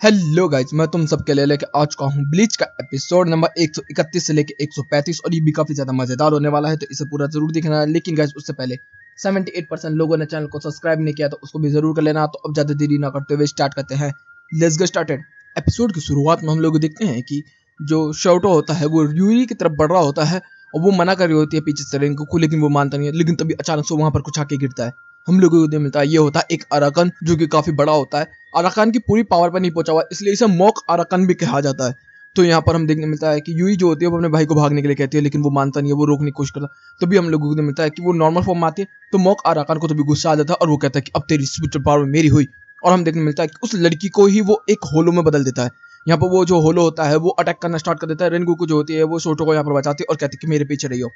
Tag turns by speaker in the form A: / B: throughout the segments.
A: Hello guys, मैं तुम सबके लिए लेके आ चुका हूँ ब्लीच का एपिसोड नंबर 131 से लेके 135 और ये भी काफी ज्यादा मजेदार होने वाला है, तो इसे पूरा जरूर देखना है। लेकिन गाइज उससे पहले 78% लोगों ने चैनल को सब्सक्राइब नहीं किया, तो उसको भी जरूर कर लेना। तो अब ज्यादा देरी ना करते हुए स्टार्ट करते हैं। Let's get started. एपिसोड की शुरुआत में हम लोग देखते हैं कि जो शोटो होता है वो यूरी की तरफ बढ़ रहा होता है और वो मना कर रही होती है पीछे से रिंकू को, लेकिन वो मानता नहीं है। लेकिन तभी अचानक से वहां पर कुछ आके गिरता है। हम लोगों को मिलता है ये होता है एक अराकन, जो कि काफी बड़ा होता है। अराकान की पूरी पावर पर नहीं पहुंचा हुआ, इसलिए इसे मॉक अराकान भी कहा जाता है। तो यहाँ पर हम देखने मिलता है कि यूई जो होती है वो अपने भाई को भागने के लिए कहती है, लेकिन वो मानता नहीं है, वो रोकने की कोशिश करता है। तभी हम लोगों को मिलता है कि वो नॉर्मल फॉर्म में आती है, तो मॉक अराकान को तभी गुस्सा आ जाता है और वो कहता है कि अब तेरी स्पिरिचुअल पावर मेरी हुई। और हम देखने मिलता है कि उस लड़की को ही वो एक होलो में बदल देता है। यहाँ पर वो जो होलो होता है वो अटैक करना स्टार्ट कर देता है। रेनगोकू जो होती है वो शोटो को यहाँ पर बचाती है और कहती है कि मेरे पीछे रहियो।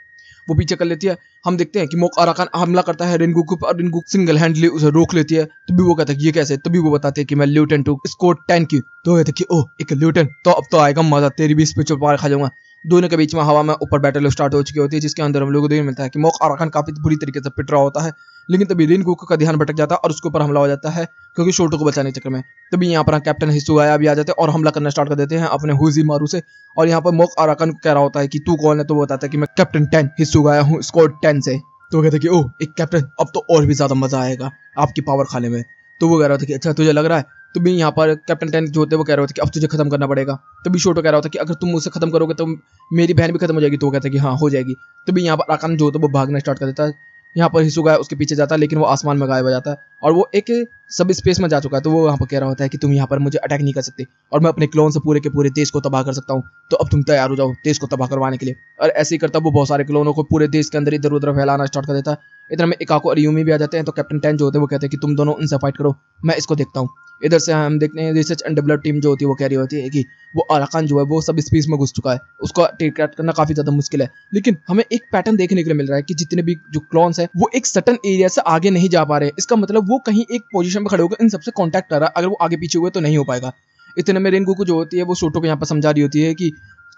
A: वो पीछे कर लेती है। हम देखते हैं कि मोक अराकान हमला करता है रेनगोकू पर और रेनगोकू सिंगल हैंडली उसे रोक लेती है। तभी वो कहता है कि ये कैसे। तभी वो बताते हैं कि मैं ल्यूटेन टू स्कोर 10 की। तो कहते कि ओह एक ल्यूटेन, तो अब तो आएगा मजा, तेरी भी स्पिरिचुअल पावर खा जाऊंगा। दोनों के बीच में हवा में ऊपर बैटल स्टार्ट हो चुकी होती है, जिसके अंदर हम लोगों को देखने मिलता है कि मोक अराकान काफी बुरी तरीके से पिट रहा होता है। लेकिन तभी रेनगोकू का ध्यान भटक जाता है और उसके ऊपर हमला हो जाता है, क्योंकि शोटो को बचाने के चक्कर में। तभी यहाँ पर कैप्टन हिसुगाया भी आ जाते हैं और हमला करना स्टार्ट कर देते हैं अपने हुजी मारू से। और यहाँ पर मोक अराकान को कह रहा होता है कि तू कौन है, तो वो बताता है कि मैं कैप्टन 10 हिसुगाया हूँ स्क्वाड 10 से। तो वो कहते हैं कि ओह एक कैप्टन, अब तो और भी ज्यादा मजा आएगा आपकी पावर खाने में। तो वो कह रहा था कि अच्छा तुझे लग रहा है। तो भी यहाँ पर कैप्टन 10 जो होते हैं वो कह रहे होते कि अब तुझे खत्म करना पड़ेगा। तभी शोटो कह रहा होता कि अगर तुम मुझसे खत्म करोगे तो मेरी बहन भी खत्म हो जाएगी। तो वो कहता है कि हाँ हो जाएगी। तभी यहाँ पर अराकान जो होता है वो भागना स्टार्ट कर देता है। यहाँ पर हिसुगा उसके पीछे जाता है, लेकिन वो आसमान में गायब हो जाता है और वो एक सब स्पेस में जा चुका है। तो वो यहाँ पर कह रहा होता है कि तुम यहाँ पर मुझे अटैक नहीं कर सकते और मैं अपने क्लोन से पूरे के पूरे देश को तबाह कर सकता हूँ। तो अब तुम तैयार हो जाओ देश को तबाह करवाने के लिए। और ऐसे ही करता वो बहुत सारे क्लोनों को पूरे देश के अंदर इधर उधर फैलाना स्टार्ट कर देता है। इधर में इकाको और यूमी भी आ जाते हैं। तो कैप्टन 10 जो होते हैं वो कहते हैं कि तुम दोनों इनसे फाइट करो, मैं इसको देखता हूँ। इधर से हम देखते हैं रिसर्च एंड डेवलप टीम जो होती है वो कह रही होती है कि वो अराकान जो है वो सब स्पेस में घुस चुका है, उसको टेक करना काफी ज्यादा मुश्किल है। लेकिन हमें एक पैटर्न देखने के लिए मिल रहा है कि जितने भी जो क्लॉन्स है वो एक सर्टन एरिया से आगे नहीं जा पा रहे। इसका मतलब वो कहीं एक पोजीशन में खड़े होकर इन सबसे कांटेक्ट कर रहा है। अगर वो आगे पीछे हुए तो नहीं हो पाएगा। इतने में रेनगोकू जो होती है वो शोटो को यहाँ पर समझा रही होती है कि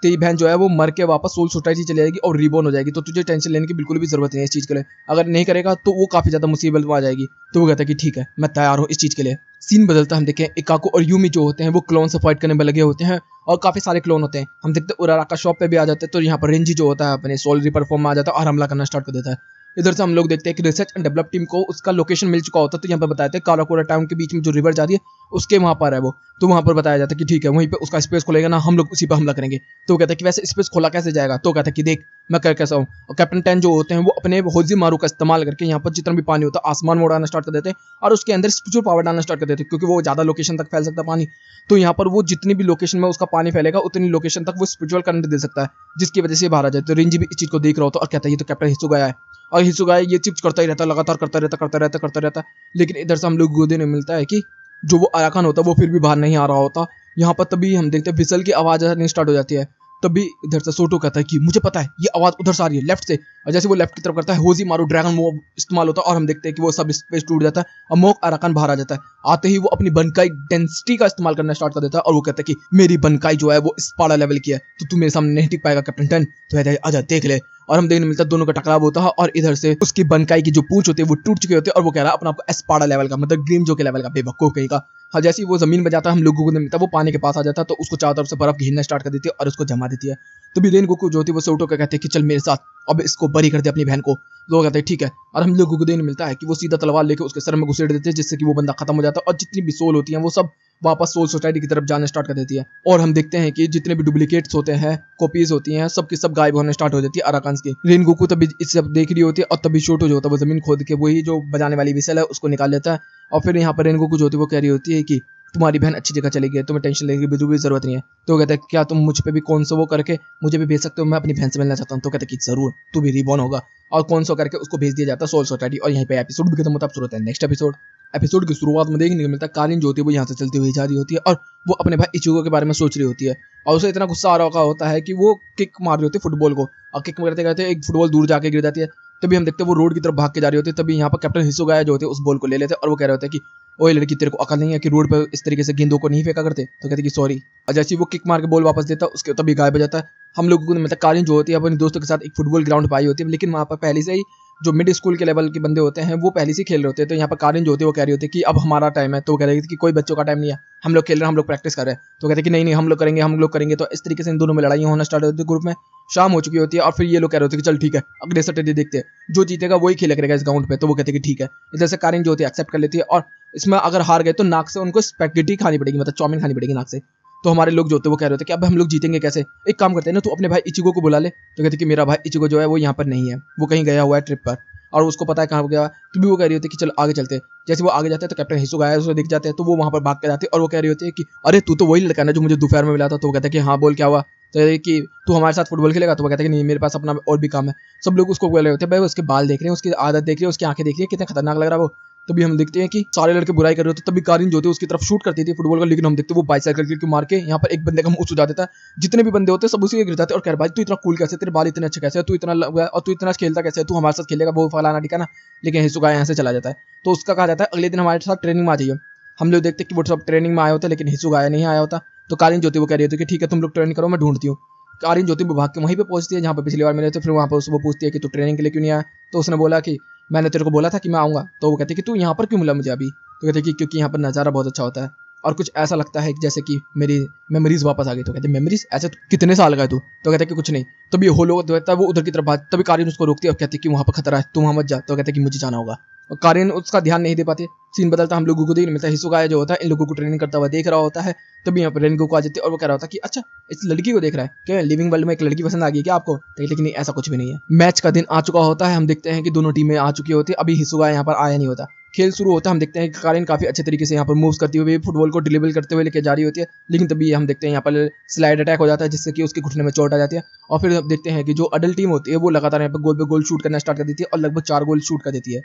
A: तेरी बहन जो है वो मर के वापस सोल सोसाइटी चली जाएगी और रिबॉर्न हो जाएगी, तो तुझे टेंशन लेने की बिल्कुल भी जरूरत नहीं है इस चीज के लिए। अगर नहीं करेगा तो वो काफी ज्यादा मुसीबत में आ जाएगी। तो वो कहता है कि ठीक है मैं तैयार हूँ इस चीज के लिए। सीन बदलता हम देखें इकाको और यूमी जो होते हैं वो क्लोन से फाइट करने में लगे होते हैं और काफी सारे क्लोन होते हैं। हम देखते हैं उरारा का शॉप पे भी आ जाते हैं। तो यहाँ पर रेंजी जो होता है अपने सोल रिपर फॉर्म में आ जाता है और हमला करना स्टार्ट कर देता है। इधर से हम लोग देखते हैं कि रिसर्च एंड डेवलप टीम को उसका लोकेशन मिल चुका होता है। तो यहाँ पर बताते हैं काराकोरा टाउन के बीच में जो रिवर जा रही है उसके वहां पर है वो। तो वहां पर बताया जाता है कि ठीक है वहीं पे उसका स्पेस खोलेगा ना, हम लोग उसी पर हमला करेंगे। तो कहता है कि वैसे स्पेस खोला कैसे जाएगा। तो कहता है कि देख मैं कर कैसा हूँ। और कैप्टन 10 जो होते हैं वो अपने होजी मारू का इस्तेमाल करके यहाँ पर जितना भी पानी होता है आसमान में उड़ाना स्टार्ट कर देते हैं और उसके अंदर स्पिरिचुअल पावर डालना स्टार्ट कर देते हैं, क्योंकि वो ज्यादा लोकेशन तक फैल सकता है पानी। तो यहाँ पर वो जितनी भी लोकेशन में उसका पानी फैलेगा उतनी लोकेशन तक वो स्पिरिचुअल करंट दे सकता है, जिसकी वजह से बाहर आ जाए। तो रेंजी भी इस चीज को देख रहा होता है और कहता है ये तो कैप्टन हिसुगाया है। और हिसुगाया ये चिप्स करता ही रहता है, लगातार करता रहता। लेकिन इधर से हम लोग को देखने मिलता है कि जो वो अराकान होता है वो फिर भी बाहर नहीं आ रहा होता। यहाँ पर तभी हम देखते हैं फिसल की आवाज आनी स्टार्ट हो जाती है। तभी इधर से सोटो कहता है कि मुझे पता है ये आवाज उधर से आ रही है लेफ्ट से। और जैसे वो लेफ्ट की तरफ करता है होजी मारू ड्रैगन मूव इस्तेमाल होता है और हम देखते हैं कि वो सब स्पेस टूट जाता है और मोक अराकान बाहर आ जाता है। आते ही वो अपनी बनकाई डेंसिटी का इस्तेमाल करना स्टार्ट कर देता है और वो कहता है कि मेरी बनकाई जो है वो स्पाडा लेवल की है, तो तू मेरे सामने नहीं टिक पाएगा कैप्टन 10। तो कहता है आजा देख ले। और हम देखने मिलता है दोनों का टकराव होता है और इधर से उसकी बनकाई की जो पूंछ होती है वो टूट चुके होते हैं और वो कह रहा है अपना आपको एस्पाडा लेवल का, मतलब ग्रीम जो के लेवल का, बेवकूफ कहीं का। हाँ जैसे ही वो जमीन में जाता है हम लोगों को मिलता है वो पानी के पास आ जाता है, तो उसको चारों तरफ से बर्फ घिरना स्टार्ट कर देती है और उसको जमा देती है। तो भी रेनगोकू जो होती है वो सोटो को कहते हैं कि चल मेरे साथ, अब इसको बरी कर दे अपनी बहन को। तो वो कहते हैं ठीक है। और हम लोगों को देखने मिलता है कि वो सीधा तलवार लेकर उसके सर में घुसेड़ देते हैं, जिससे कि वो बंदा खत्म हो जाता है और जितनी भी सोल होती हैं वो सब वापस सोल सोसाइटी की तरफ जाना स्टार्ट कर देती है। और हम देखते हैं कि जितने भी डुप्लीकेट्स होते हैं, कॉपीज होती हैं, सब की सब गायब होने स्टार्ट हो जाती है अराकान की। रेनगोकू तभी इसे सब देख रही होती है और तभी शोटो जो होता है वो जमीन खोद के वही जो बजाने वाली विसल है उसको निकाल लेता है। और फिर यहाँ पर रेनगोकू जो होती है वो कह रही होती है कि तुम्हारी बहन अच्छी जगह चली गई, तुम्हें टेंशन लेने की बिल्कुल भी जरूरत नहीं है। तो कहता है क्या तुम मुझ पे भी कौन सा वो करके मुझे भी भेज सकते हो, मैं अपनी बहन से मिलना चाहता हूँ। तो कहता है कि जरूर तू भी रिबॉर्न होगा। और कौन सा करके उसको भेज दिया जाता है सोल सोसाइटी। और यहीं पे एपिसोड भी खत्म होता है। अब शुरू होता है नेक्स्ट एपिसोड। एपिसोड की शुरुआत में देखने को मिलता है कारिन जो होती है वो यहाँ से चलती हुई जा रही होती है और वो अपने भाई इचुगो के बारे में सोच रही होती है। और उसे इतना गुस्सा आ रहा होता है कि वो किक मार रही होती है फुटबॉल को और किक करते करते एक फुटबॉल दूर जाके गिर जाती है। तभी हम देखते हैं वो रोड की तरफ भाग के जा रही होती है। तभी यहाँ पर कैप्टन हिसुगाया जो होते हैं उस बॉल को ले लेते हैं और वो कह रहे होते हैं कि ओए लड़की तेरे को अकल नहीं है कि रोड पर इस तरीके से गेंदों को नहीं फेंका करते। तो कहते कि सॉरी। और जैसे वो किक मार के बॉल वापस देता है उसके तभी गायब हो जाता है। हम लोगों को मतलब कारिन जो होती है अपने दोस्तों के साथ एक फुटबॉल ग्राउंड पर आई होती है, लेकिन वहाँ पर पहले से ही जो मिड स्कूल के लेवल के बंदे होते हैं वो पहले से खेल रहे होते हैं। तो यहाँ पर कारिन जो होती है वो कह रही होती है कि अब हमारा टाइम है। तो वो कह रही थी कि कोई बच्चों का टाइम नहीं है, हम लोग खेल रहे हैं, हम लोग प्रैक्टिस कर रहे हैं। तो कहते हैं कि नहीं नहीं हम लोग करेंगे। तो इस तरीके से इन दोनों में लड़ाई होना स्टार्ट होती है ग्रुप में। शाम हो चुकी होती है और फिर ये लोग कह रहे होते हैं कि चल ठीक है अगले सैटरडे देखते हैं, जो जीतेगा वही खेला करेगा इस ग्राउंड पे। तो वो कहते हैं कि ठीक है। इधर से कारिन जो होती है एक्सेप्ट कर लेती है और इसमें अगर हार गए तो नाक से उनको स्पैगेटी खानी पड़ेगी, मतलब चाउमीन खानी पड़ेगी नाक से। तो हमारे लोग जो होते हैं वो कह रहे होते हैं कि अब हम लोग जीतेंगे कैसे, एक काम करते हैं ना, तू अपने भाई इचिगो को बुला ले। तो कहते कि मेरा भाई इचिगो जो है वो यहाँ पर नहीं है, वो कहीं गया हुआ है ट्रिप पर और उसको पता है कहाँ गया। तो भी वो कह रही होती है कि चलो आगे चलते हैं। जैसे वो आगे जाते हैं तो कैप्टन हिसुगा आया उसे दिख जाते हैं, तो वो वहाँ पर भाग के जाते हैं और वो कह रही होती है कि अरे तू तो वही लड़का है ना जो मुझे दोपहर में मिला था। तो वो कहता है कि हाँ बोल क्या हुआ। तो ये कि तू हमारे साथ फुटबॉल खेलेगा। तो वो कहता है कि नहीं मेरे पास अपना और भी काम है। सब लोग उसको बोल रहे होते हैं भाई उसके बाल देख रहे हैं, उसकी आदत देख रहे हैं, उसकी आंखें देख रही है, कितना खतरनाक लग रहा है वो। तभी हम देखते हैं कि सारे लड़के बुराई कर रहे होते हैं, तभी कारिन जो होती है उसकी तरफ शूट करती थी फुटबॉल का, लेकिन हम देखते हैं वो बाइसाइकिल की मार के यहाँ पर एक बंदे का मुंह सुझा देता है। जितने भी बंदे होते हैं सब उसी के गिर जाते हैं और कह रहे भाई तू इतना कूल कैसे, तेरे बाल इतने अच्छे कैसे, तू इतना और तू इतना खेलता कैसे है, तू हमारे साथ खेलेगा वो फलाना ठिकाना। लेकिन हिसुगा यहाँ से चला जाता है। तो उसका कहा जाता है अगले दिन हमारे साथ ट्रेनिंग में आ जाइए। हम लोग देखते हैं कि वो सब ट्रेनिंग में आए होते हैं लेकिन हिसुगा नहीं आया होता। तो कारिन जो होती है वो कह रही होती है कि ठीक है तुम लोग ट्रेनिंग करो मैं ढूंढती हूँ। कारिन जो होती है वो भाग के वहीं पे पहुंचती है जहाँ पे पिछली बार मिले थे। फिर वहाँ पर उसको पूछती है कि तू ट्रेनिंग के लिए क्यों नहीं आया। तो उसने बोला कि मैंने तेरे को बोला था कि मैं आऊँगा। तो वो कहती है कि तू यहाँ पर क्यों मिला मुझे अभी। तो कहते हैं कि क्योंकि यहाँ पर नज़ारा बहुत अच्छा होता है और कुछ ऐसा लगता है जैसे कि मेरी मेमोरीज वापस आ गई। तो कहते हैं मेमोरीज ऐसे कितने साल का है तू। तो कहते हैं कि कुछ नहीं। तभी होलो देता है वो उधर की तरफ भाग, तभी कारिन उसको रोकती है और कहती है कि वहाँ पर खतरा है तू वहाँ मत जा। तो कहते हैं कि मुझे जाना होगा और कारिन उसका ध्यान नहीं दे पाती। सीन बदलता हम लोगों को देखने मिलता है हिसुगा जो होता है इन लोगों को ट्रेनिंग करता हुआ देख रहा होता है। तभी यहाँ पर रेनगो को आ जाती है और वो कह रहा होता है कि अच्छा इस लड़की को देख रहा है क्या, लिविंग वर्ल्ड में एक लड़की पसंद आ गई क्या आपको। लेकिन नहीं ऐसा कुछ भी नहीं है। मैच का दिन आ चुका होता है, हम देखते हैं कि दोनों टीमें आ चुकी होती है, अभी हिसुगा यहाँ पर आया नहीं होता। खेल शुरू होता है, हम देखते हैं कि कारिन काफी अच्छे तरीके से यहाँ पर मूव्स करती हुई फुटबॉल को डिलीवर करते हुए लेके जा रही होती है। लेकिन तभी हम देखते हैं यहाँ पर स्लाइड अटैक हो जाता है जिससे कि उसके घुटने में चोट आ जाती है। और फिर हम देखते हैं कि जो अडल्ट टीम होती है वो लगातार यहाँ पर गोल पे गोल शूट करना स्टार्ट कर देती है और लगभग 4 गोल शूट कर देती है।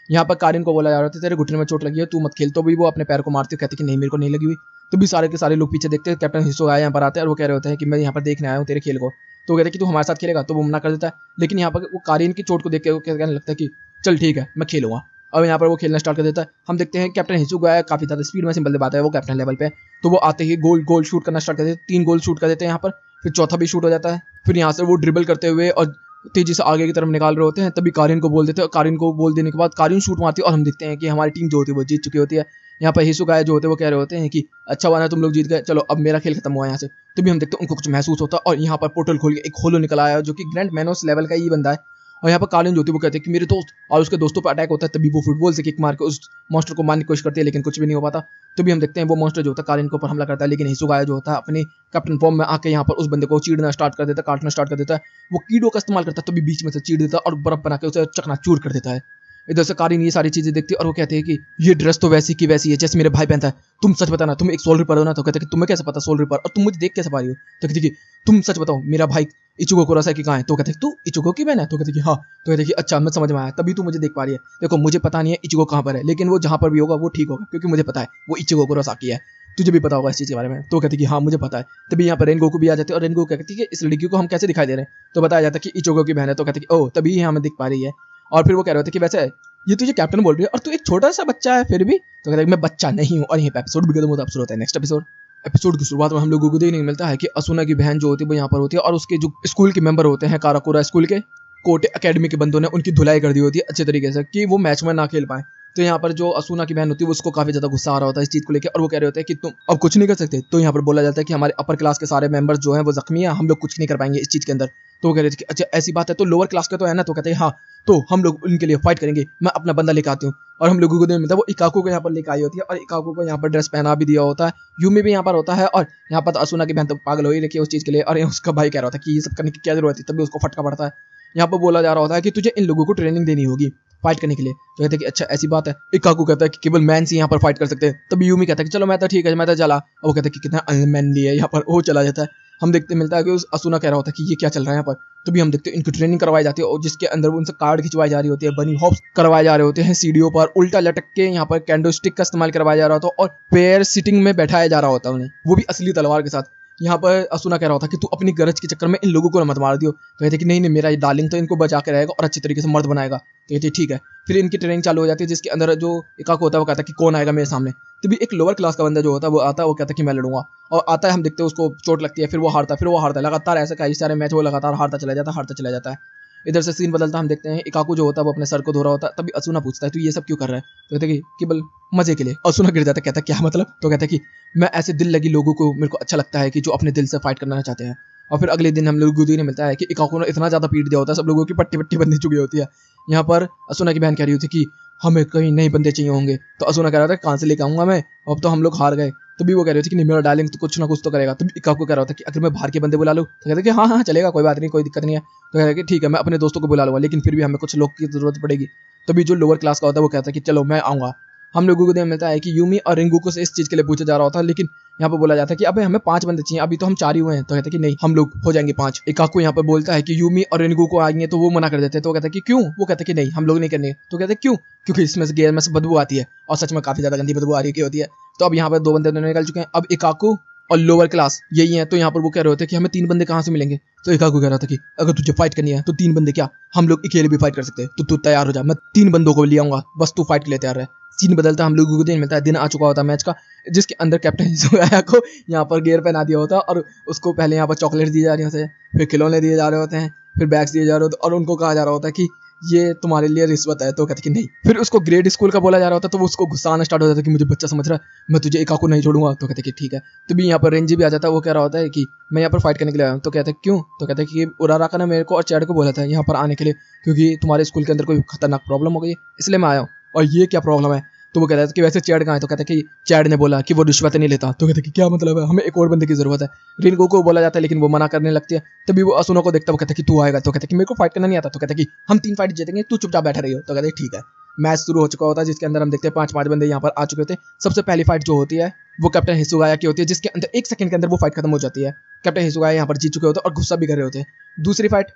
A: यहाँ पर कारिन को बोला जा रहा था तेरे घुटने में चोट लगी है तू मत खेल। तो भी वो अपने पैर को मारती है, कहती कि नहीं मेरे को नहीं लगी हुई। तो भी सारे के सारे लोग पीछे देखते हैं, कैप्टन हिसुगा यहाँ पर आते हैं और वो कह रहे होते हैं कि मैं यहाँ पर देखने आया हूँ तेरे खेल को। तो वो कहते हैं कि तू हमारे साथ खेलेगा। तो वो मना कर देता है। लेकिन यहाँ पर वो कारिन की चोट को देख के वो कहने लगता है कि चल ठीक है मैं खेलूंगा। अब यहाँ पर वो खेलना स्टार्ट कर देता है। हम देखते हैं कैप्टन हिसुगा काफी ज्यादा स्पीड में, सिंपल सी बात है वो कैप्टन लेवल पे। तो वो आते ही गोल शूट करना स्टार्ट कर देते हैं, 3 गोल शूट कर देते हैं यहाँ पर। फिर चौथा भी शूट हो जाता है। फिर यहाँ से वो ड्रिबल करते हुए और तेजी से आगे की तरफ निकाल रहे होते हैं, तभी कारिन को बोल देते हैं और कारिन को बोल देने के बाद कारिन शूट मारती है और हम देखते हैं कि हमारी टीम जो होती है वो जीत चुकी होती है। यहाँ पर हिसुगा जो होते हैं वो कह रहे होते हैं कि अच्छा हुआ ना तुम लोग जीत गए, चलो अब मेरा खेल खत्म हुआ यहाँ से। तभी हम देखते हैं उनको कुछ महसूस होता है और यहाँ पर पोर्टल खोल के एक होलो निकल आया जो कि ग्रैंड मैनोस लेवल का ही बंदा है। और यहाँ पर कालिन जो होती है वो कहते हैं कि मेरे दोस्त और उसके दोस्तों पर अटैक होता है। तभी वो फुटबॉल से किक मार के उस मॉन्स्टर को मारने की कोशिश करती है लेकिन कुछ भी नहीं हो पाता। तभी हम देखते हैं वो मॉन्स्टर जो होता है कालिन के ऊपर हमला करता है, लेकिन हिसुगा जो होता है अपने कैप्टन फॉर्म में आके यहाँ पर उस बंदे को चीड़ना स्टार्ट कर देता है, काटना स्टार्ट कर देता है। वो कीड़ों का इस्तेमाल करता है, तभी बीच में से चीड़ देता है और बर्फ बना के उसे चकनाचूर कर देता है। इधर से कारिन ये सारी चीजें देखती है और वो कहते हैं कि ये ड्रेस तो वैसी की वैसी है जैसे मेरे भाई पहनता है, तुम सच बताना तुम एक सोल रिपर हो ना। तो कहते हैं कि तुम्हें कैसे पता सोल रिपर, और तुम मुझे देख कैसे पा रही हो। तो कहती कि तुम सच बताओ मेरा भाई इचुगो कुरोसाकी कहाँ है। तो कहते हैं तू इचुगो की बहन है। तो कहते हैं कि हाँ। तो कहते हैं कि अच्छा मैं समझ में आया, तभी तू मुझे देख पा रही है। देखो मुझे पता नहीं है इचुगो कहाँ पर है, लेकिन वो जहाँ पर भी होगा वो ठीक होगा क्योंकि मुझे पता है वो इचुगो कुरोसाकी है। तुझे भी पता होगा इस चीज के बारे में। तो कहती है कि हाँ मुझे पता है। तभी यहाँ पर रेनगोकू भी आ जाते हैं और रेनगोकू कहती है कि इस लड़की को हम कैसे दिखाई दे रहे हैं। तो बताया जाता है कि इचुगो की बहन है। तो कहती है कि ओह तभी ये हमें दिख पा रही है। और फिर वो कह रहे होते कि वैसे ये तुझे कैप्टन बोल रही है और तू एक छोटा सा बच्चा है फिर भी। तो कहता है मैं बच्चा नहीं हूँ। और यहीं पे एपिसोड भी खत्म होता है। अब शुरू होता है नेक्स्ट एपिसोड की शुरुआत में हम लोगों को देखने मिलता है कि असुना की बहन जो होती है वो यहाँ पर होती है और उसके जो स्कूल के मेंबर होते हैं काराकोरा स्कूल के कोटे एकेडमी के बंदों ने उनकी धुलाई कर दी होती है अच्छे तरीके से कि वो मैच में ना खेल पाए। तो यहाँ पर जो असुना की बहन होती है उसको काफी ज्यादा गुस्सा आ रहा होता है इस चीज को लेकर और वो कह रहे होते हैं कि तुम अब कुछ नहीं कर सकते। तो यहाँ पर बोला जाता है कि हमारे अपर क्लास के सारे मेंबर्स जो हैं वो जख्मी है, हम लोग कुछ नहीं कर पाएंगे इस चीज के अंदर। तो वो कह रहे थे कि अच्छा ऐसी बात है तो लोअर क्लास के तो है ना। तो कहते हैं हाँ तो हम लोग उनके लिए फाइट करेंगे, मैं अपना बंदा लेकर आती हूँ। और हम लोगों को मिलता है वो इकाको को यहाँ पर लेकर आई होती है और इकाको को यहाँ पर ड्रेस पहना भी दिया होता है। यूमी भी यहाँ पर होता है और यहाँ पर असुना की बहन तो पागल हो ही रखी है उस चीज के लिए और उसका भाई कह रहा था कि ये सब करने की क्या जरूरत है, तभी उसको फटका पड़ता है। यहाँ पर बोला जा रहा होता है कि तुझे इन लोगों को ट्रेनिंग देनी होगी फाइट करने के लिए। तो कहते हैं कि अच्छा ऐसी बात है। इकाकू कहता है कि केवल मैन से यहाँ पर फाइट कर सकते हैं। तभी यूमी कहता है कि चलो मैं तो ठीक है मैं तो चला। और वो कहता है कि कितना अनमैनली है यहाँ पर, वो चला जाता है। हम देखते मिलता है कि उस असुना कह रहा होता है कि ये क्या चल रहा है यहाँ पर। तभी हम देखते हैं इनकी ट्रेनिंग करवाई जाती है और जिसके अंदर उनसे कार्ड खिंचवाई जा रही होती है, बनी हॉप्स करवाए जा रहे होते हैं सीढ़ियों पर उल्टा लटक के, यहाँ पर कैंडो स्टिक का इस्तेमाल करवाया जा रहा होता है और पेयर सिटिंग में बैठाया जा रहा होता है उन्हें, वो भी असली तलवार के साथ। यहाँ पर असुना कह रहा होता कि तू अपनी गरज के चक्कर में इन लोगों को मत मार दियो। तो कहते कि नहीं नहीं मेरा ये डार्लिंग तो इनको बचा के रहेगा और अच्छी तरीके से मर्द बनाएगा। तो कहते ठीक है। फिर इनकी ट्रेनिंग चालू हो जाती है जिसके अंदर जो इकाको होता है वो कहता है कि कौन आएगा मेरे सामने। तभी एक लोअर क्लास का बंदा जो होता है वो आता है, वो कहता है कि मैं लड़ूंगा और आता है। हम देखते हैं उसको चोट लगती है, फिर वो हारता है, फिर वो हारता है, लगातार ऐसे कई सारे मैच वो लगातार हारता चला जाता है। इधर से सीन बदलता हम देखते हैं इकाकू जो होता है वो अपने सर को धो रहा होता है। तभी असुना पूछता है तू ये सब क्यों कर रहा है? तो कहते हैं कि केवल मजे के लिए। असुना गिर जाता है, कहता है क्या मतलब? तो कहता है कि मैं ऐसे दिल लगी लोगों को मेरे को अच्छा लगता है कि जो अपने दिल से फाइट करना चाहते हैं। और फिर अगले दिन हम लोग गुदी ने मिलता है कि इकाकू ने इतना ज्यादा पीट दिया होता है, सब लोगों की पट्टी पट्टी बंधी चुकी होती है। यहाँ पर असुना की बहन कह रही होती कि हमें कहीं नए बंदे चाहिए होंगे। तो असुना कह रहा था कहाँ से लेकर आऊंगा मैं, अब तो हम लोग हार गए। तभी वो कह रही थी कि नहीं मेरा डार्लिंग तो कुछ ना कुछ तो करेगा। तभी इकाकू कह रहा था कि अगर मैं बाहर के बंदे बुला लूँ? तो कहते कि हाँ हाँ चलेगा, कोई बात नहीं, कोई दिक्कत नहीं है। तो कहता कि ठीक है मैं अपने दोस्तों को बुला लूंगा, लेकिन फिर भी हमें कुछ लोग की जरूरत पड़ेगी। तभी जो लोअर क्लास का होता है वो कहता है कि चलो मैं आऊंगा। हम लोगों को मिलता है कि यूमी और रिंगुकू से इस चीज के लिए पूछा जा रहा होता है, लेकिन यहाँ पर बोला जाता है कि अबे हमें 5 बंदे चाहिए, अभी तो हम 4 ही हुए हैं। तो कहते हैं कि नहीं हम लोग हो जाएंगे 5। इकाकू यहाँ पर बोलता है कि यूमी और रिंगुकू आएंगे, तो वो मना कर देते हैं। तो कहता है कि क्यों? वो कहते हैं कि नहीं हम लोग नहीं करने। तो कहते हैं क्यों? क्योंकि इसमें से गैर में से बदबू आती है, और सच में काफी ज्यादा गंदी बदबू आ रही होती है। तो अब यहाँ पर 2 बंदे निकल चुके हैं, अब इकाकू और लोअर क्लास यही है। तो यहाँ पर वो कह रहे होते हैं कि हमें 3 बंदे कहाँ से मिलेंगे? तो इकाकू कह रहा था कि अगर तुझे फाइट करनी है तो 3 बंदे क्या, हम लोग अकेले भी फाइट कर सकते हैं, तो तू तैयार हो जा, मैं 3 बंदों को ले आऊंगा, बस तू फाइट के लिए तैयार रहे। सीन बदलता हम लोगों को दिन मिलता है, दिन आ चुका होता है मैच का, जिसके अंदर कैप्टन हिसुगाया को यहाँ पर गियर पहना दिया होता है, और उसको पहले यहाँ पर चॉकलेट दिए जा रहे होते हैं, फिर खिलौने दिए जा रहे होते हैं, फिर बैग्स दिए जा रहे होते हैं, और उनको कहा जा रहा होता है कि ये तुम्हारे लिए रिश्वत है। तो कहते कि नहीं। फिर उसको ग्रेड स्कूल का बोला जा रहा होता है, तो वो उसको गुस्सा आना स्टार्ट हो जाता है कि मुझे बच्चा समझ रहा है, मैं तुझे इकाकू नहीं छोड़ूंगा। तो कहते कि ठीक है। तो भी यहाँ पर रेंजी भी आ जाता है, वो कह रहा होता है कि मैं यहाँ पर फाइट करने के लिए आया हूँ। तो कहते हैं क्यों? तो कहते हैं कि उराराका ने मेरे को और चैड को बोला था यहाँ पर आने के लिए, क्योंकि तुम्हारे स्कूल के अंदर कोई खतरनाक प्रॉब्लम हो गई है, इसलिए मैं आया हूँ। और ये क्या प्रॉब्लम है? तो वो कहता है कि वैसे चैड कहाँ है? तो कहता है कि चैड ने बोला कि वो रिश्वत नहीं लेता। तो कहते हैं कि क्या मतलब है, हमें एक और बंदे की जरूरत है। रिंगो को बोला जाता है, लेकिन वो मना करने लगती है। तभी वो असुना को देखता है, वो कहता है कि तू आएगा। तो कहता है कि मेरे को फाइट करना नहीं आता। तो कहता है कि हम 3 फाइट जीतेंगे, तू चुपचाप बैठा रही हो। तो कहते हैं ठीक है। मैच शुरू हो चुका होता है, जिसके अंदर हम देखते हैं 5 बंदे यहाँ पर आ चुके होते हैं। सबसे पहली फाइट जो होती है वो कैप्टन हिसुगाया की होती है, जिसके अंदर 1 सेकंड के अंदर वो फाइट खत्म हो जाती है। कैप्टन हिसुगाया यहाँ पर जीत चुके होते हैं और गुस्सा भी कर रहे होते हैं। दूसरी फाइट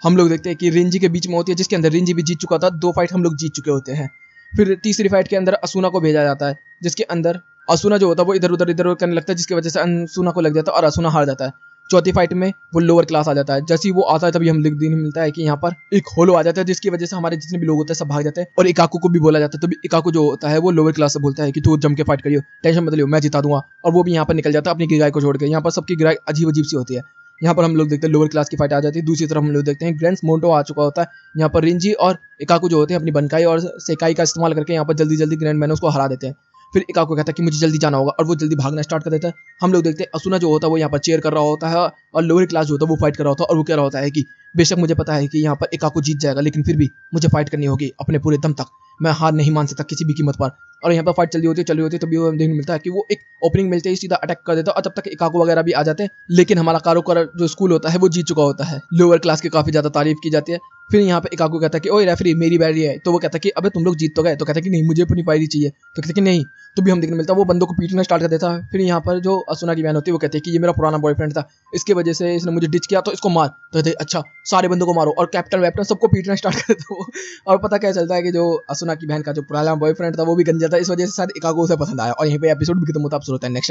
A: हम लोग देखते हैं कि रिंजी के बीच में होती है, जिसके अंदर रिंजी भी जीत चुका था। 2 फाइट हम लोग जीत चुके होते हैं। फिर तीसरी फाइट के अंदर असुना को भेजा जाता है, जिसके अंदर असुना जो होता है वो इधर उधर करने लगता है, जिसकी वजह से असुना को लग जाता है और असुना हार जाता है। चौथी फाइट में वो लोअर क्लास आ जाता है। जैसे ही वो आता है तभी हम देखने मिलता है कि यहाँ पर एक होलो आ जाता है, जिसकी वजह से हमारे जितने भी लोग होते हैं सब भाग जाते हैं, और इकाकू को भी बोला जाता है। तभी इकाकू जो होता है वो लोअर क्लास से बोलता है कि तू जम के फाइट करियो, टेंशन मत लियो, मैं जिता दूंगा। और वो भी यहाँ पर निकल जाता है अपनी गिगाई को छोड़ के। यहाँ पर सबकी गिगाई अजीब अजीब सी होती है। यहाँ पर हम लोग देखते हैं लोअर क्लास की फाइट आ जाती है। दूसरी तरफ हम लोग देखते हैं ग्रैंड मोंटो आ चुका होता है। यहाँ पर रिंजी और इकाकू जो होते हैं अपनी बनकाई और सेकाई का इस्तेमाल करके यहाँ पर जल्दी जल्दी ग्रैंड मैन उसको हरा देते हैं। फिर इकाकू कहता है कि मुझे जल्दी जाना होगा, और वो जल्दी भागना स्टार्ट कर देता है। हम लोग देखते हैं असुना जो होता है वो यहाँ पर चेयर कर रहा होता है, और लोअर क्लास जो होता है वो फाइट कर रहा होता है, और वो कह रहा होता है कि बेशक मुझे पता है कि यहाँ पर इकाकू जीत जाएगा, लेकिन फिर भी मुझे फाइट करनी होगी अपने पूरे दम तक, मैं हार नहीं मान सकता किसी भी कीमत पर। और यहाँ पर फाइट चली होती है तभी वो देखने मिलता है कि वो एक ओपनिंग मिलते ही सीधा अटैक कर देता है, और तब तक इकाकू वगैरह भी आ जाते हैं। लेकिन हमारा कारोकर जो स्कूल होता है वो जीत चुका होता है। लोअर क्लास की काफी ज्यादा तारीफ की जाती है। फिर यहाँ पे इकाकू कहता है कि ओए रेफरी मेरी बारी है। तो वो कहता है कि अबे तुम लोग जीत तो गए। तो कहता है कि नहीं मुझे अपनी बारी चाहिए। तो कहता है कि नहीं। तो भी हम देखने मिलता है वो बंदों को पीटना स्टार्ट कर देता है। फिर यहाँ पर जो असुना की बहन होती है वो कहती है कि ये मेरा पुराना बॉयफ्रेंड था, इसकी वजह से इसने मुझे डिच किया, तो इसको मार। तो कहते हैं अच्छा सारे बंदों को मारो, और कैप्टन वैप्टन सबको पीटना स्टार्ट कर देता है वो। और पता क्या चलता है कि जो असुना की बहन का जो पुराना बॉयफ्रेंड था वो भी गंजा था, इस वजह से शायद इकाकू उसे पसंद आया। और यहीं पे एपिसोड भी खत्म होता है। अब शुरू होता है नेक्स्ट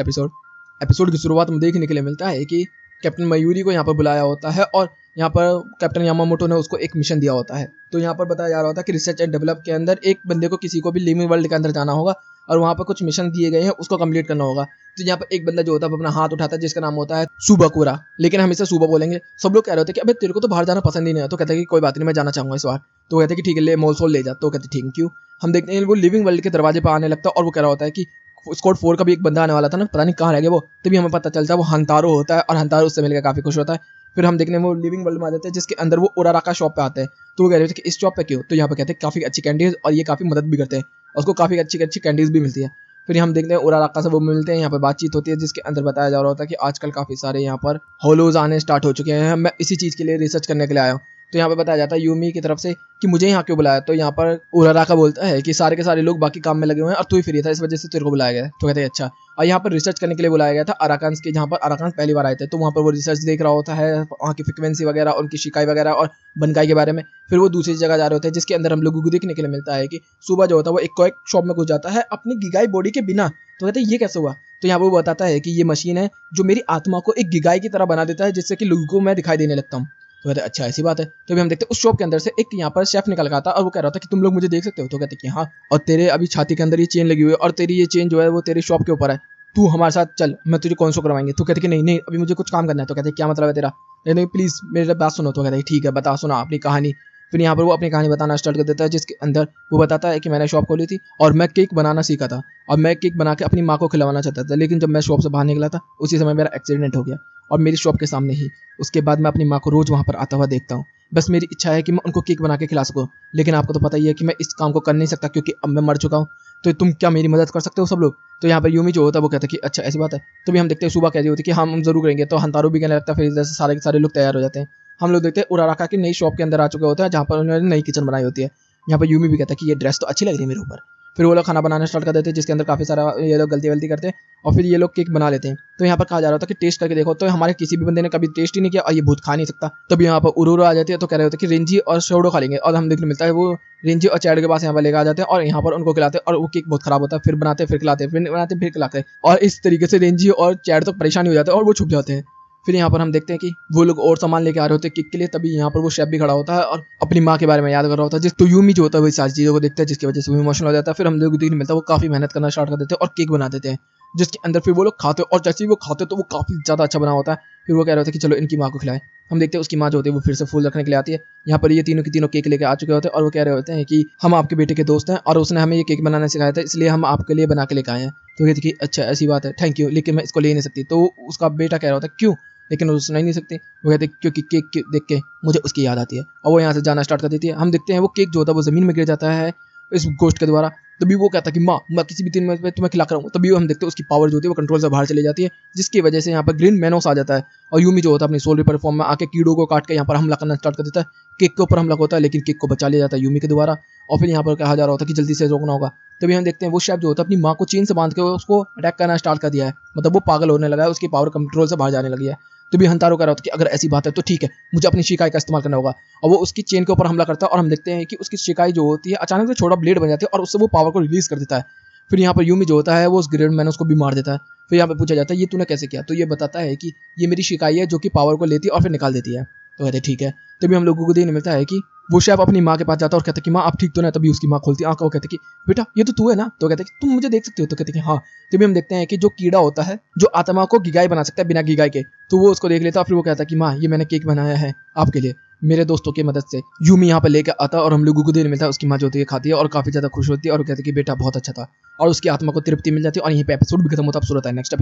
A: एपिसोड की शुरुआत में देखने के लिए मिलता है कि कैप्टन मयूरी को यहाँ पर बुलाया होता है, और यहाँ पर कैप्टन यामामोटो ने उसको एक मिशन दिया होता है। तो यहाँ पर बताया जा रहा होता है कि रिसर्च एंड डेवलप के अंदर एक बंदे को किसी को भी लिविंग वर्ल्ड के अंदर जाना होगा, और वहाँ पर कुछ मिशन दिए गए हैं, उसको कंप्लीट करना होगा। तो यहाँ पर एक बंदा जो होता है अपना हाथ उठाता है, जिसका नाम होता है सुबाकुरा, लेकिन हम इसे सुबा बोलेंगे। सब लोग कह रहे होते हैं कि अबे तेरे को तो बाहर जाना पसंद ही नहीं है। तो कहते हैं कि कोई बात नहीं, मैं जाना चाहूंगा इस बार। तो कहते हैं कि ठीक है ले मोलसोल ले जा। तो कहते थैंक यू। हम देखते हैं वो लिविंग वर्ल्ड के दरवाजे पर आने लगता है, और वो कह रहा होता है कि स्क्वाड 4 का भी एक बंदा आने वाला था ना, पता नहीं कहाँ रह गया वो। तभी हमें पता चलता है वो हंतारो होता है, और हंतारो उससे मिलकर काफी खुश होता है। फिर हम देखने में वो लिविंग वर्ल्ड में आ जाते हैं, जिसके अंदर वो उराराका शॉप पे आते हैं। तो वो कह रहे थे कि इस शॉप पे क्यों? तो यहाँ पे कहते हैं काफी अच्छी कैंडीज, और ये काफी मदद भी करते हैं, और उसको काफी अच्छी अच्छी कैंडीज भी मिलती है। फिर हम देखते हैं उराराका से वो मिलते हैं, यहाँ पे बातचीत होती है, जिसके अंदर बताया जा रहा होता है कि आजकल काफी सारे यहाँ पर होलोज आने स्टार्ट हो चुके हैं, मैं इसी चीज के लिए रिसर्च करने के लिए आया हूँ। तो यहाँ पे बताया जाता है यूमी की तरफ से कि मुझे यहाँ क्यों बुलाया। तो यहाँ पर उराराका बोलता है कि सारे के सारे लोग बाकी काम में लगे हुए हैं, और तू ही फ्री था, इस वजह से तेरे को बुलाया गया। तो कहते हैं अच्छा। और यहाँ पर रिसर्च करने के लिए बुलाया गया था अराकान्स के, जहाँ पर अराकान्स पहली बार आए थे। तो वहाँ पर वो रिसर्च देख रहा होता है वहाँ की फ्रिक्वेंसी वगैरह, उनकी शिकाई वगैरह और बनकाई के बारे में। फिर वो दूसरी जगह जा रहे होते हैं, जिसके अंदर हम लोगों को देखने के लिए मिलता है कि सुबह जो होता है वो एक शॉप में घुस जाता है अपनी गिगाई बॉडी के बिना। तो कहते हैं ये कैसे हुआ? तो यहाँ पर वो बताता है कि ये मशीन है जो मेरी आत्मा को एक गिगाई की तरह बना देता है, जिससे कि लोगों को मैं दिखाई देने लगता हूँ। तो कहते अच्छा ऐसी बात है। तो अभी हम देखते हैं उस शॉप के अंदर से एक यहाँ पर शेफ निकल आता है, और वो कह रहा था कि तुम लोग मुझे देख सकते हो। तो कहते कि हाँ, और तेरे अभी छाती के अंदर ये चेन लगी हुई है, और तेरी ये चेन जो है वो तेरी शॉप के ऊपर है, तू हमारे साथ चल, मैं तुझे कौन सो करवाएंगे। तो कहते कि नहीं नहीं अभी मुझे कुछ काम करना है। तो कहते क्या मतलब है तेरा? नहीं प्लीज़ मेरी बात सुनो। तो कहता है ठीक है बता, सुना अपनी कहानी। फिर यहाँ पर वो अपनी कहानी बताना स्टार्ट कर देता है, जिसके अंदर वो बताता है कि मैंने शॉप खोली थी और मैं केक बनाना सीखा था और मैं केक बना के अपनी माँ को खिलवाना चाहता था, लेकिन जब मैं शॉप से बाहर निकला था उसी समय मेरा एक्सीडेंट हो गया और मेरी शॉप के सामने ही। उसके बाद मैं अपनी माँ को रोज़ वहाँ पर आता हुआ देखता हूँ। बस मेरी इच्छा है कि मैं उनको केक बना के खिला सकूँ, लेकिन आपको तो पता ही है कि मैं इस काम को कर नहीं सकता क्योंकि अब मैं मर चुका हूँ। तो तुम क्या मेरी मदद कर सकते हो सब लोग? तो यहाँ पर यूमी जो होता है वो कहता है कि अच्छा ऐसी बात है। तो भी हम देखते हैं सुबह कह रही होती है कि हम ज़रूर करेंगे। तो हंतारो भी कहने लगता है, फिर इधर से सारे के सारे लोग तैयार हो जाते हैं। हम लोग देखते हैं उराराका की नई शॉप के अंदर आ चुके होते हैं, जहाँ पर उन्होंने नई किचन बनाई होती है। यहाँ पर यूमी भी कहता है कि ये ड्रेस तो अच्छी लग रही है मेरे ऊपर। फिर वो लोग खाना बनाना स्टार्ट कर देते हैं, जिसके अंदर काफ़ी सारा ये लोग गलती करते हैं और फिर ये लोग केक बना लेते हैं। तो यहाँ पर कहा जा रहा था कि टेस्ट करके देखो, तो हमारे किसी भी बंदे ने कभी टेस्ट ही नहीं किया और ये भूत खा नहीं सकता। तभी यहाँ पर उरोरो आ जाती है, तो कह रहे होते हैं कि रेंजी और शोडो खा लेंगे, और हम देखने मिलता है वो रेंजी और चैड के पास यहाँ पर लेकर आ जाते हैं और यहाँ पर उनको खिलाते हैं और वो केक बहुत खराब होता है। फिर बनाते फिर खिलाते, फिर बनाते फिर खिलाते, और इस तरीके से रेंजी और चैड तो परेशानी हो जाते हैं और वो छुप जाते हैं। फिर यहाँ पर हम देखते हैं कि वो लोग और सामान लेके आ रहे होते हैं केक के लिए। तभी यहाँ पर वो शेफ भी खड़ा होता है और अपनी माँ के बारे में याद कर रहा होता है, जिस तो यूमी जो होता है वो सारी चीज़ों को देखता है, जिसकी वजह से वो इमोशनल हो जाता है। फिर हम लोग देखने मिलता है वो काफ़ी मेहनत करना स्टार्ट कर देते हैं और केक बना देते हैं, जिसके अंदर फिर वो लोग खाते हैं और जैसे ही वो खाते हैं तो वो काफ़ी ज़्यादा अच्छा बना होता है। फिर वो कह रहे होते हैं कि चलो इनकी माँ को खिलाएं। हम देखते हैं उसकी माँ जो होती है वो फिर से फूल रखने के लिए आती है। यहाँ पर ये तीनों की तीनों केक लेके आ चुके होते हैं और वो कह रहे होते हैं कि हम आपके बेटे के दोस्त हैं और उसने हमें ये केक बनाना सिखाया था, इसलिए हम आपके लिए बना के लेके आए हैं। तो कहते कि अच्छा ऐसी बात है, थैंक यू, लेकिन मैं इसको ले नहीं सकती। तो उसका बेटा कह रहा होता है क्यों, लेकिन वो सुना ही नहीं सकती। वो कहते क्योंकि केक देख के मुझे उसकी याद आती है, और वो यहाँ से जाना स्टार्ट कर देती है। हम देखते हैं वो केक जो होता है वो ज़मीन में गिर जाता है इस गोश्त के द्वारा। तभी वो कहता है कि माँ मैं किसी भी 3 मिनट में तुम्हें खिला कर आऊँगा। तभी हम देखते हैं उसकी पावर जो होती है वो कंट्रोल से बाहर चली जाती है, जिसकी वजह से यहाँ पर ग्रीन मैनोस आ जाता है और यूमी जो होता है अपनी सोल रिपर फॉर्म में आके कीड़ों को काट के यहाँ पर हमला करना स्टार्ट कर देता है। केक के ऊपर हमला होता है, लेकिन केक को बचा लिया जाता है यूमी के द्वारा, और फिर यहाँ पर कहा जा रहा होता है कि जल्दी से रोकना होगा। तभी हम देखते हैं वो शेफ जो होता है अपनी माँ को चेन से बांध के उसको अटैक करना स्टार्ट कर दिया है, मतलब वो पागल होने लगा है, उसकी पावर कंट्रोल से बाहर जाने लगी है। तो भी हंतारो कह रहा होता है कि अगर ऐसी बात है तो ठीक है, मुझे अपनी शिकाई का इस्तेमाल करना होगा, और वो उसकी चेन के ऊपर हमला करता है और हम देखते हैं कि उसकी शिकाई जो होती है अचानक से छोटा ब्लेड बन जाती है और उससे वो पावर को रिलीज कर देता है। फिर यहाँ पर यूमी जो होता है वो उस ग्रेड मैन उसको भी मार देता है। फिर यहाँ पे पूछा जाता है ये तूने कैसे किया, तो ये बताता है कि ये मेरी शिकाई है जो कि पावर को लेती है और फिर निकाल देती है। तो कहते हैं ठीक है। तभी हम लोगों को देखने मिलता है कि वो शेफ अपनी माँ के पास जाता है और कहता है कि माँ आप ठीक तो ना। तभी उसकी माँ खोलती है आंखों, कहते कि बेटा ये तो तू है ना। तो कहते कि तुम मुझे देख सकते हो। तो कहते कि हाँ। तभी हम देखते हैं कि जो कीड़ा होता है जो आत्मा को गिगाई बना सकता है बिना गिगाई के, तो वो उसको देख लेता है। फिर वो कहता है कि माँ ये मैंने केक बनाया है आपके लिए मेरे दोस्तों की मदद से। यूमी यहाँ पर लेकर आता है और हम लोगों को देर मिलता है। उसकी माँ जो होती है खाती है और काफी ज्यादा खुश होती है और कहती है कि बेटा बहुत अच्छा था, और उसकी आत्मा को तृप्ति मिल जाती है। और यहीं पे एपिसोड भी खत्म होता है। अब शुरू होता है नेक्स्ट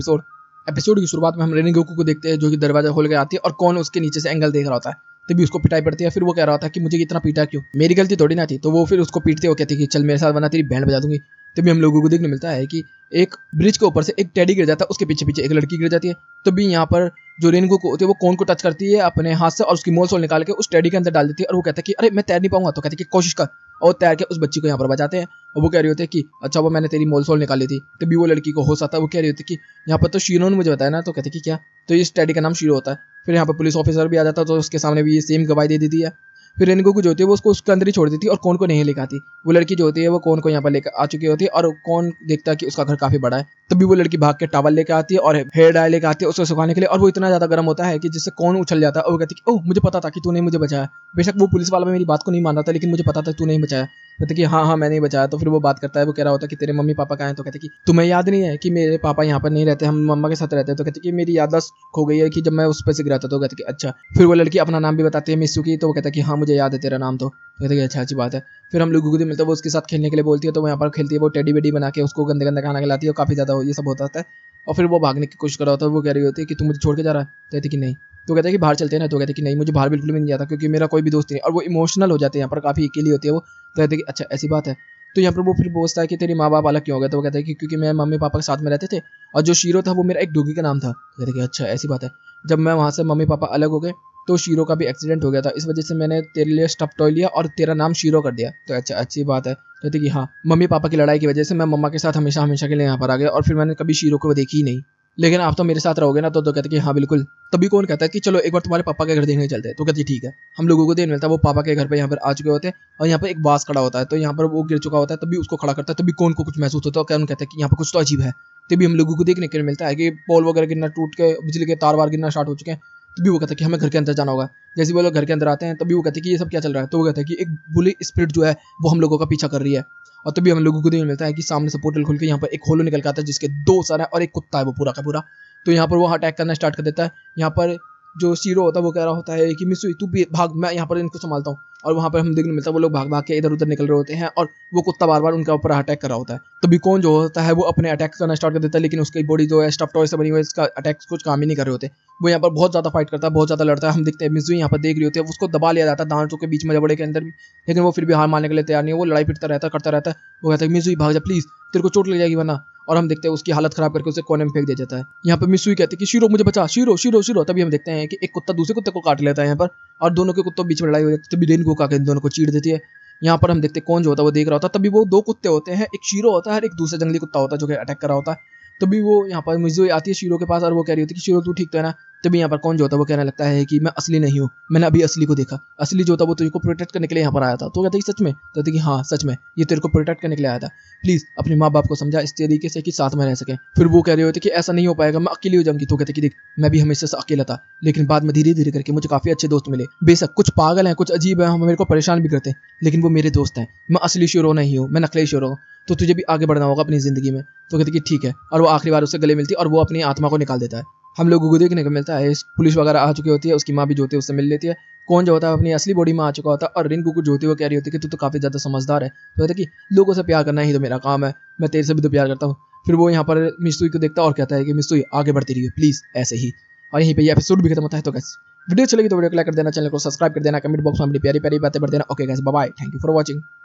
A: एपिसोड की शुरुआत में हम रेनिगोकू को देखते हैं जो कि दरवाजा खोल के आती है और कौन उसके नीचे से एंगल देख रहा होता है। तभी उसको पिटाई पड़ती है। फिर वो कह रहा था कि मुझे इतना पीटा क्यों, मेरी गलती थोड़ी ना थी। तो वो फिर उसको पीटते हो कहती कि चल मेरे साथ वरना तेरी बैंड बजा दूंगी। तभी हम लोगों को देखने मिलता है कि एक ब्रिज के ऊपर से एक टेडी गिर जाता है, उसके पीछे पीछे एक लड़की गिर जाती है। तभी यहाँ पर जो रेनगोकू होती है वो कौन को टच करती है अपने हाथ से और उसकी मोल सोल निकाल के उस टेडी के अंदर डाल देती है। और वो कहता है कि अरे मैं तैर नहीं पाऊंगा। तो कहते कि कोशिश कर, और तैर के उस बच्ची को यहाँ पर बचाते हैं। और वो कह रही होती है कि अच्छा वो मैंने तेरी मोल सोल निकाली थी। तभी वो लड़की को होश आता है, वो कह रही होती है कि यहाँ पर तो शीरो ने मुझे बताया ना। तो कहते कि क्या, तो इस टेडी का नाम शीरो होता है। फिर यहाँ पर पुलिस ऑफिसर भी आ जाता है, तो उसके सामने भी ये सेम गवाही दे देती है। फिर रेनगोकू जो होती है वो उसको उसके अंदर ही छोड़ देती है और कौन को नहीं लेकर आती। वो लड़की जो होती है वो कौन को यहाँ पर लेकर आ चुकी होती है और कौन देखता है कि उसका घर काफी बड़ा है। तभी वो लड़की भाग के टॉवल लेकर आती है और हेयर डाई लेकर आती है उसको सुखाने के लिए, और वो इतना ज्यादा गर्म होता है कि जिससे कौन उछल जाता है और वो कहती है ओह मुझे पता था कि तूने मुझे बचाया। बेशक वो पुलिस वाला मेरी बात को नहीं मान रहा था, लेकिन मुझे पता था तू नहीं बचाया। कहते कि हाँ हाँ मैंने ही बचाया। तो फिर वो बात करता है, वो कह रहा होता है कि तेरे मम्मी पापा कहाँ हैं। तो कहते कि तुम्हें याद नहीं है कि मेरे पापा यहाँ पर नहीं रहते, हम मम्मा के साथ रहते हैं। तो कहते कि मेरी याददाश्त खो गई है कि जब मैं उस पर से गिरा था। तो कहते कि अच्छा। फिर वो लड़की अपना नाम भी बताती है मित्सुकी। तो वो कहता है कि हाँ मुझे याद है तेरा नाम। तो कहते कि अच्छा अच्छी बात है। फिर हम लोग को मिलता है, वो उसके साथ खेलने के लिए बोलती है। तो वो यहाँ पर खेलती है, वो टेडी बेडी बना के उसको गंदे गंदे खाना खिलाती है और काफी ज्यादा ये सब होता है। और फिर वो भागने की कोशिश कर रहा होता है। वो कह रही होती है कि तू मुझे छोड़ के जा रहा है। तो कहते कि नहीं। तो कहते हैं कि बाहर चलते हैं ना। तो कहते हैं कि नहीं मुझे बाहर बिल्कुल भी नहीं जाता क्योंकि मेरा कोई भी दोस्त नहीं। और वो इमोशनल हो जाते हैं यहाँ पर, काफी अकेली होती है वो। तो कहते हैं कि अच्छा ऐसी बात है। तो यहाँ पर वो फिर पूछता है कि तेरी माँ बाप अलग क्यों हो गए। तो वो कहता है कि क्योंकि मैं मम्मी पापा के साथ में रहते थे और जो शीरो था वो मेरा एक डॉगी का नाम था। तो कहते हैं कि अच्छा ऐसी बात है। जब मैं वहाँ से मम्मी पापा अलग हो गए तो शीरो का भी एक्सीडेंट हो गया था, इस वजह से मैंने तेरे लिए स्टफ टॉय लिया और तेरा नाम शीरो कर दिया। तो अच्छा अच्छी बात है। कहते कि हाँ मम्मी पापा की लड़ाई की वजह से मैं मम्मा के साथ हमेशा हमेशा के लिए यहाँ पर आ गया और फिर मैंने कभी शीरो को देखी ही नहीं, लेकिन आप तो मेरे साथ रहोगे ना। तो कहते कि हाँ बिल्कुल। तभी कौन कहता है कि चलो एक बार तुम्हारे पापा के घर देखने चलते हैं। तो कहती ठीक है। हम लोगों को देख मिलता है, वो पापा के घर पे यहाँ पर आ चुके होते हैं और यहाँ पर एक बास खड़ा होता है। तो यहाँ पर वो गिर चुका होता है, तभी उसको खड़ा करता है। तभी कौन को कुछ महसूस होता है, कौन कहता है कि यहाँ पर कुछ तो अजीब है। तभी हम लोगों को देखने के लिए मिलता है कि पोल वगैरह गिरना टूट के बिजली के तार वार गिरना स्टार्ट हो चुके हैं। तभी वो कहता है कि हमें घर के अंदर जाना होगा। जैसे वो लोग घर के अंदर आते हैं तभी वो कहते हैं कि ये सब क्या चल रहा है। तो वो कहता है कि एक बुली स्पिरिट जो है वो हम लोगों का पीछा कर रही है। और तभी हम लोगों को देखने मिलता है कि सामने से पोर्टल खुल के यहाँ पर एक होलो निकल के आता है जिसके 2 सर है और एक कुत्ता है वो पूरा का पूरा। तो यहाँ पर वो अटैक करना स्टार्ट कर देता है। यहाँ पर जो शीरो होता है वो कह रहा होता है कि मिसुई तू भी भाग, मैं यहाँ पर इनको संभालता हूँ। और वहाँ पर हम देखने मिलता है वो लोग भाग भाग के इधर उधर निकल रहे होते हैं और वो कुत्ता बार बार उनके ऊपर अटैक कर रहा होता है। तभी कौन जो होता है वो अपने अटैक करना स्टार्ट कर देता है, लेकिन उसकी बॉडी जो है स्टफ टॉय से बनी हुई है, इसका अटैक कुछ काम ही नहीं कर रहे होते। वो यहाँ पर बहुत ज्यादा फाइट करता है, बहुत ज्यादा लड़ता है। हम देखते हैं मिसुई यहाँ पर देख रही होती है, उसको दबा लिया जाता है दांतों के बीच में जबड़े के अंदर भी, लेकिन वो फिर भी हार मानने के लिए तैयार नहीं है। वो लड़ाई फिरता रहता है, करता रहता है। वो कहता है मिसुई भाग जा प्लीज, तेरे को चोट लग जाएगी वरना। और हम देखते हैं उसकी हालत खराब करके उसे कोने में फेंक दिया जाता है। यहाँ पर मिसुई कहती है कि शीरो मुझे बचा, शीरो शीरो शीरो। तभी हम देखते हैं कि एक कुत्ता दूसरे कुत्ते को काट लेता है यहाँ पर, और दोनों के कुत्तों के बीच में लड़ाई हो जाती है। तभी रेनबो आकर इन दोनों को चीर देती है। यहाँ पर हम देखते हैं कौन जो होता है वो देख रहा होता है। तभी वो दो कुत्ते होते हैं, एक शीरो होता है और एक दूसरा जंगली कुत्ता होता है जो कि अटैक कर रहा होता है। तभी वो यहाँ पर मिसुई आती है शीरो के पास और वो कह रही होती है कि शीरो तू ठीक तो है ना। तभी यहाँ पर कौन जो होता है वो कहने लगता है कि मैं असली नहीं हूँ, मैंने अभी असली को देखा, असली जो होता है वो तुझको प्रोटेक्ट करने के लिए यहाँ पर आया था। तो कहते कि सच में? तो कहते कि हाँ सच में, ये तेरे को प्रोटेक्ट करने के लिए आया था। प्लीज अपने माँ बाप को समझा इस तरीके से कि साथ में रह सके। फिर वो कह रहे होते कि ऐसा नहीं हो पाएगा, मैं अकेली हो जाऊंगी। तो कहते कि देख मैं भी हमेशा से अकेला था, लेकिन बाद में धीरे धीरे करके मुझे काफी अच्छे दोस्त मिले। बेशक कुछ पागल हैं, कुछ अजीब है, मेरे को परेशान भी करते हैं, लेकिन वो मेरे दोस्त हैं। मैं असली शीरो नहीं हूँ, मैं नकली शीरो हूँ। तो तुझे भी आगे बढ़ना होगा अपनी जिंदगी में। तो कहते कि ठीक है। और वो आखिरी बार उससे गले मिलती है और वो अपनी आत्मा को निकाल देता है। हम लोगों को देखने को मिलता है पुलिस वगैरह आ चुकी होती है, उसकी माँ भी जो होती है उससे मिल लेती है। कौन जो होता है अपनी असली बॉडी में आ चुका होता है और रिंकू को जो होती है वो कह रही होती है कि तू तो काफी ज्यादा समझदार है। तो कहता है कि लोगों से प्यार करना ही तो मेरा काम है, मैं तेरे से भी तो प्यार करता हूँ। फिर वो यहाँ पर मिसुई को देखता है और कहता है कि मिसुई आगे बढ़ती रहिए प्लीज ऐसे ही। और यहीं पे ये एपिसोड भी खत्म होता है। तो गाइस वीडियो अच्छी लगी तो वीडियो को लाइक कर देना, चैनल को सब्सक्राइब कर देना, कमेंट बॉक्स में अपनी प्यारी प्यारी बातें बढ़ देना। Okay guys bye bye, thank you for watching.